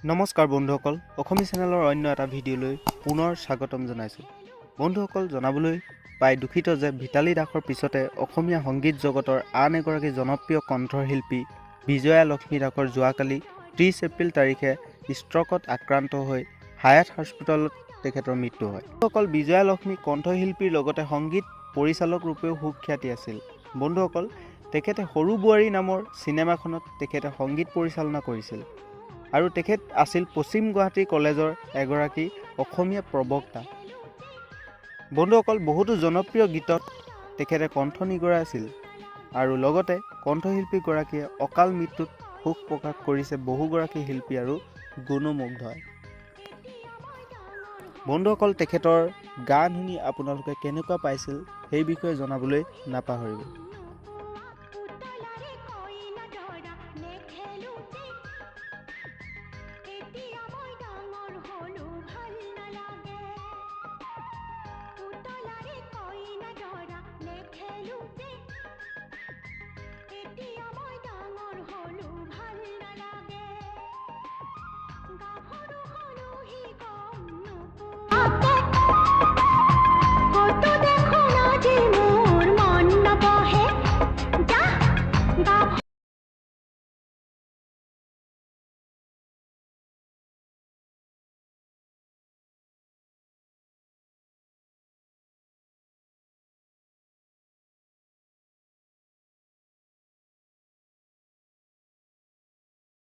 নমস্কাৰ বন্ধুসকল, অসমী চেনেলৰ অন্য এটা ভিডিঅ'লৈ পুনৰ স্বাগতম জনাইছোঁ। বন্ধুসকল, জনাবলৈ পাই দুখিত যে ভিতালী দাসৰ পিছতে অসমীয়া সংগীত জগতৰ আন এগৰাকী জনপ্ৰিয় কণ্ঠশিল্পী বিজয়া লক্ষ্মী দাসৰ যোৱাকালি 30 এপ্ৰিল তাৰিখে ষ্ট্ৰকত আক্ৰান্ত হৈ হায়াত হস্পিটেলত তেখেতৰ মৃত্যু হয়। বন্ধুসকল, বিজয়া লক্ষ্মী কণ্ঠশিল্পীৰ লগতে সংগীত পৰিচালক ৰূপেও সুখ্যাতি আছিল। বন্ধুসকল, তেখেতে সৰু বোৱাৰী নামৰ চিনেমাখনত তেখেতে সংগীত পৰিচালনা কৰিছিল আৰু তেখেত আছিল পশ্চিম গুৱাহাটী কলেজৰ এগৰাকী অসমীয়া প্ৰবক্তা। বন্ধুসকল, বহুতো জনপ্ৰিয় গীতত তেখেতে কণ্ঠ নিগৰাই আছিল আৰু লগতে কণ্ঠশিল্পীগৰাকীয়ে অকাল মৃত্যুত শোক প্ৰকাশ কৰিছে বহুগৰাকী শিল্পী আৰু গুণমুগ্ধই। বন্ধুসকল, তেখেতৰ গান শুনি আপোনালোকে কেনেকুৱা পাইছিল সেই বিষয়ে জনাবলৈ নাপাহৰিব।